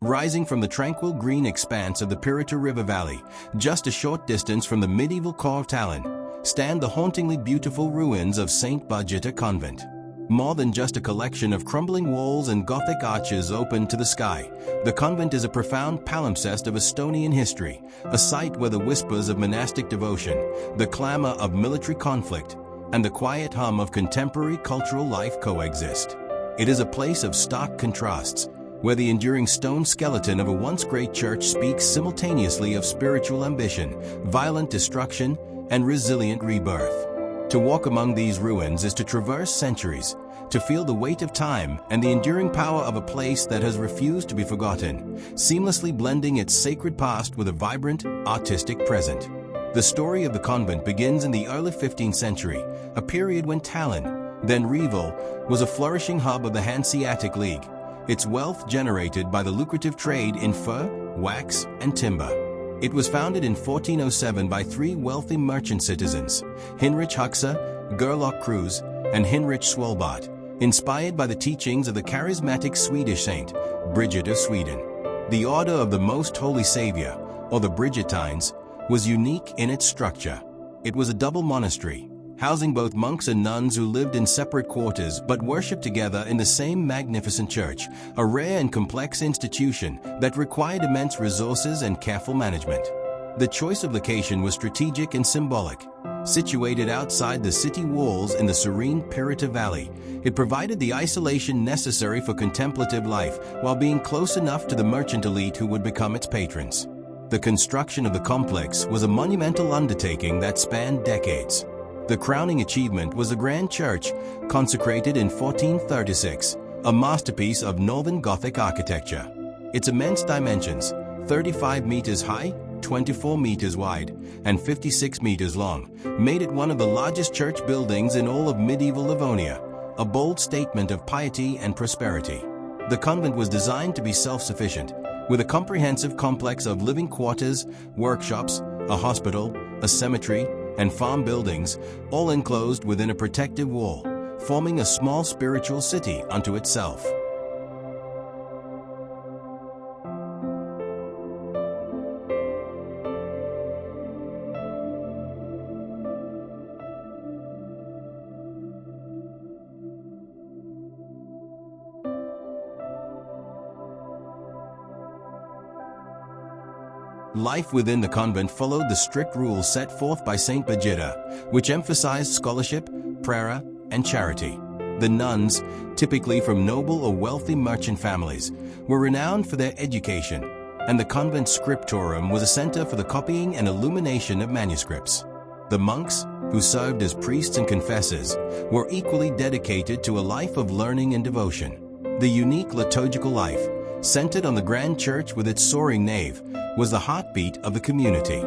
Rising from the tranquil green expanse of the Birgitta River Valley, just a short distance from the medieval core of Tallinn, stand the hauntingly beautiful ruins of St. Birgitta Convent. More than just a collection of crumbling walls and Gothic arches open to the sky, the convent is a profound palimpsest of Estonian history, a site where the whispers of monastic devotion, the clamor of military conflict, and the quiet hum of contemporary cultural life coexist. It is a place of stark contrasts, where the enduring stone skeleton of a once great church speaks simultaneously of spiritual ambition, violent destruction, and resilient rebirth. To walk among these ruins is to traverse centuries, to feel the weight of time and the enduring power of a place that has refused to be forgotten, seamlessly blending its sacred past with a vibrant, artistic present. The story of the convent begins in the early 15th century, a period when Tallinn, then Reval, was a flourishing hub of the Hanseatic League, its wealth generated by the lucrative trade in fur, wax, and timber. It was founded in 1407 by three wealthy merchant citizens, Heinrich Huxa, Gerlock Cruz, and Heinrich Svalbard, inspired by the teachings of the charismatic Swedish saint, Birgitta of Sweden. The Order of the Most Holy Savior, or the Brigittines, was unique in its structure. It was a double monastery, housing both monks and nuns who lived in separate quarters but worshipped together in the same magnificent church, a rare and complex institution that required immense resources and careful management. The choice of location was strategic and symbolic. Situated outside the city walls in the serene Birgitta Valley, it provided the isolation necessary for contemplative life while being close enough to the merchant elite who would become its patrons. The construction of the complex was a monumental undertaking that spanned decades. The crowning achievement was the grand church, consecrated in 1436, a masterpiece of Northern Gothic architecture. Its immense dimensions, 35 meters high, 24 meters wide, and 56 meters long, made it one of the largest church buildings in all of medieval Livonia, a bold statement of piety and prosperity. The convent was designed to be self-sufficient, with a comprehensive complex of living quarters, workshops, a hospital, a cemetery, and farm buildings, all enclosed within a protective wall, forming a small spiritual city unto itself. Life within the convent followed the strict rules set forth by Saint Birgitta, which emphasized scholarship, prayer, and charity. The nuns, typically from noble or wealthy merchant families, were renowned for their education, and the convent scriptorium was a center for the copying and illumination of manuscripts. The monks, who served as priests and confessors, were equally dedicated to a life of learning and devotion. The unique liturgical life, centered on the grand church with its soaring nave, was the heartbeat of the community.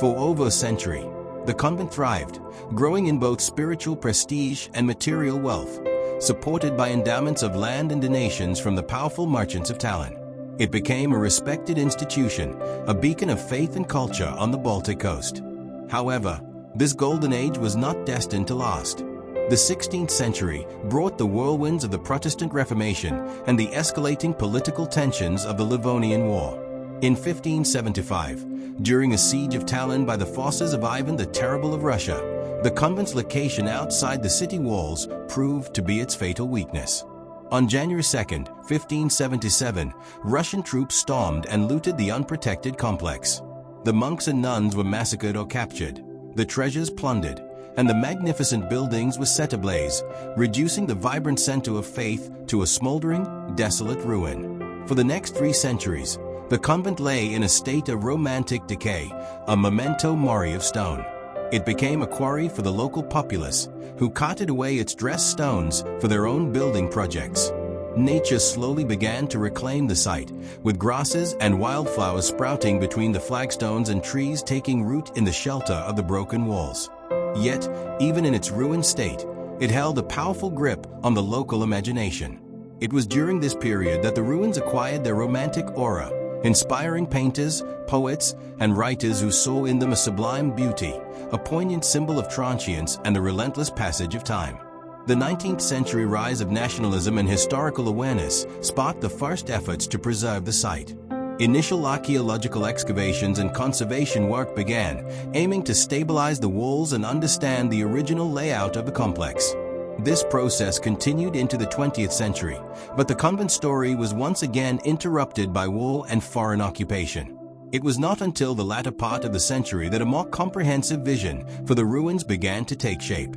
For over a century, the convent thrived, growing in both spiritual prestige and material wealth, supported by endowments of land and donations from the powerful merchants of Tallinn. It became a respected institution, a beacon of faith and culture on the Baltic coast. However, this golden age was not destined to last. The 16th century brought the whirlwinds of the Protestant Reformation and the escalating political tensions of the Livonian War. In 1575, during a siege of Tallinn by the forces of Ivan the Terrible of Russia, the convent's location outside the city walls proved to be its fatal weakness. On January 2, 1577, Russian troops stormed and looted the unprotected complex. The monks and nuns were massacred or captured, the treasures plundered, and the magnificent buildings were set ablaze, reducing the vibrant center of faith to a smoldering, desolate ruin. For the next 3 centuries, the convent lay in a state of romantic decay, a memento mori of stone. It became a quarry for the local populace, who carted away its dressed stones for their own building projects. Nature slowly began to reclaim the site, with grasses and wildflowers sprouting between the flagstones and trees taking root in the shelter of the broken walls. Yet, even in its ruined state, it held a powerful grip on the local imagination. It was during this period that the ruins acquired their romantic aura, inspiring painters, poets, and writers who saw in them a sublime beauty, a poignant symbol of transience and the relentless passage of time. The 19th century rise of nationalism and historical awareness sparked the first efforts to preserve the site. Initial archaeological excavations and conservation work began, aiming to stabilize the walls and understand the original layout of the complex. This process continued into the 20th century, but the convent story was once again interrupted by war and foreign occupation. It was not until the latter part of the century that a more comprehensive vision for the ruins began to take shape.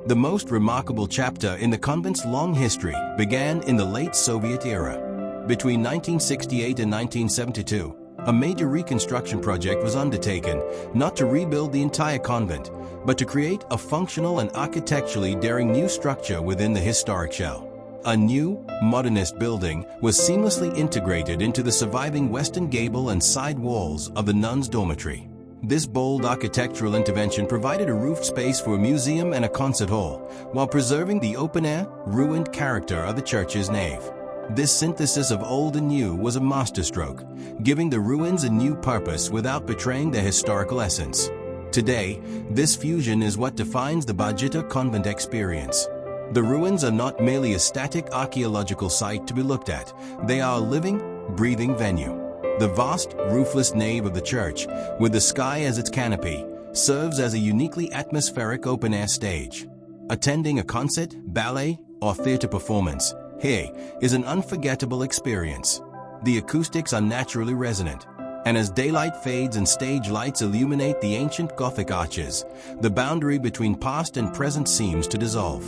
The most remarkable chapter in the convent's long history began in the late Soviet era. Between 1968 and 1972, a major reconstruction project was undertaken, not to rebuild the entire convent, but to create a functional and architecturally daring new structure within the historic shell. A new, modernist building was seamlessly integrated into the surviving western gable and side walls of the nuns' dormitory. This bold architectural intervention provided a roofed space for a museum and a concert hall, while preserving the open-air, ruined character of the church's nave. This synthesis of old and new was a masterstroke, giving the ruins a new purpose without betraying their historical essence. Today, this fusion is what defines the Birgitta convent experience. The ruins are not merely a static archaeological site to be looked at, they are a living, breathing venue. The vast, roofless nave of the church, with the sky as its canopy, serves as a uniquely atmospheric open-air stage. Attending a concert, ballet, or theater performance here is an unforgettable experience. The acoustics are naturally resonant, and as daylight fades and stage lights illuminate the ancient Gothic arches, the boundary between past and present seems to dissolve.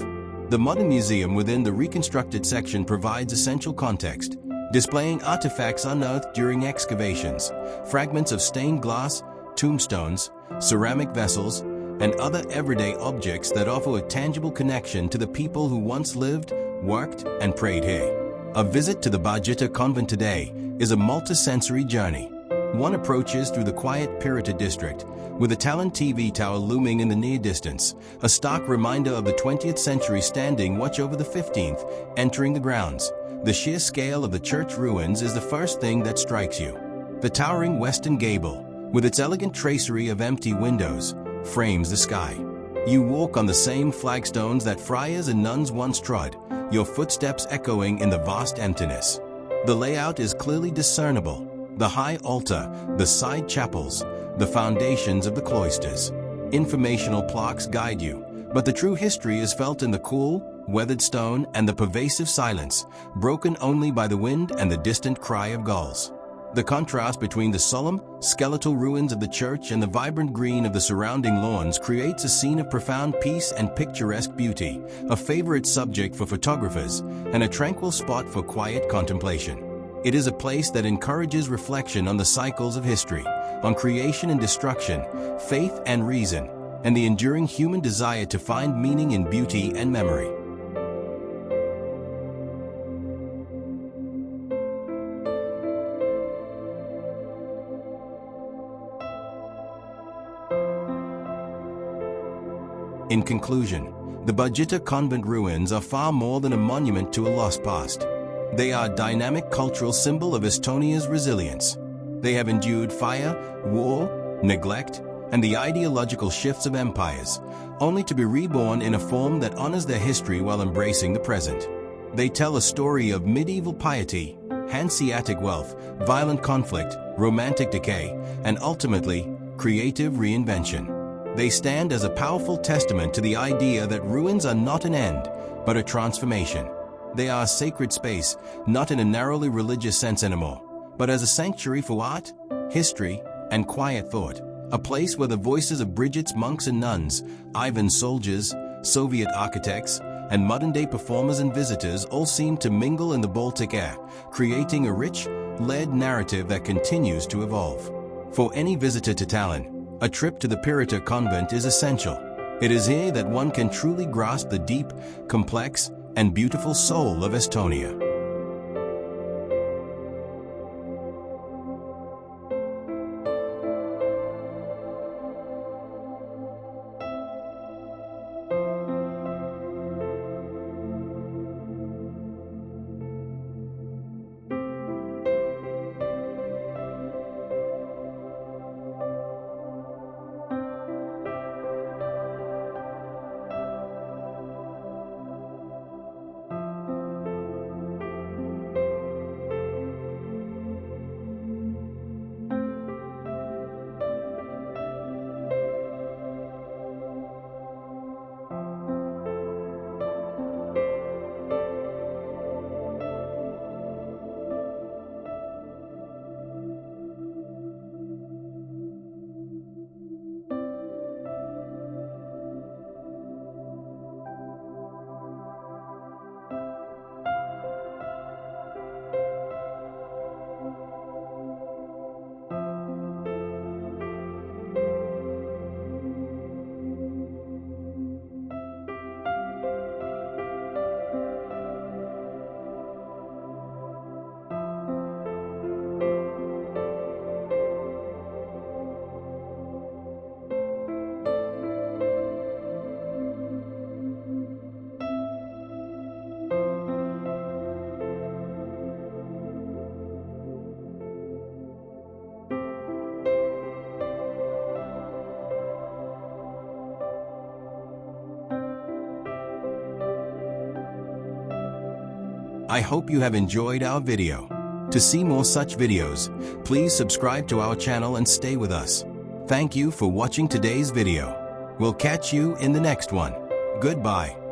The modern museum within the reconstructed section provides essential context, displaying artifacts unearthed during excavations, fragments of stained glass, tombstones, ceramic vessels, and other everyday objects that offer a tangible connection to the people who once lived, worked, and prayed here. A visit to the Birgitta convent today is a multisensory journey. One approaches through the quiet Pirita district, with the Tallinn TV tower looming in the near distance, a stark reminder of the 20th century standing watch over the 15th, entering the grounds. The sheer scale of the church ruins is the first thing that strikes you. The towering western gable, with its elegant tracery of empty windows, frames the sky. You walk on the same flagstones that friars and nuns once trod, your footsteps echoing in the vast emptiness. The layout is clearly discernible: the high altar, the side chapels, the foundations of the cloisters. Informational plaques guide you, but the true history is felt in the cool, weathered stone and the pervasive silence, broken only by the wind and the distant cry of gulls. The contrast between the solemn, skeletal ruins of the church and the vibrant green of the surrounding lawns creates a scene of profound peace and picturesque beauty, a favorite subject for photographers and a tranquil spot for quiet contemplation. It is a place that encourages reflection on the cycles of history, on creation and destruction, faith and reason, and the enduring human desire to find meaning in beauty and memory. In conclusion, the Birgitta convent ruins are far more than a monument to a lost past. They are a dynamic cultural symbol of Estonia's resilience. They have endured fire, war, neglect, and the ideological shifts of empires, only to be reborn in a form that honors their history while embracing the present. They tell a story of medieval piety, Hanseatic wealth, violent conflict, romantic decay, and ultimately, creative reinvention. They stand as a powerful testament to the idea that ruins are not an end, but a transformation. They are a sacred space, not in a narrowly religious sense anymore, but as a sanctuary for art, history, and quiet thought. A place where the voices of Birgitta's monks and nuns, Ivan's soldiers, Soviet architects, and modern-day performers and visitors all seem to mingle in the Baltic air, creating a rich, layered narrative that continues to evolve. For any visitor to Tallinn, a trip to the Pirita convent is essential. It is here that one can truly grasp the deep, complex, and beautiful soul of Estonia. I hope you have enjoyed our video. To see more such videos, please subscribe to our channel and stay with us. Thank you for watching today's video. We'll catch you in the next one. Goodbye.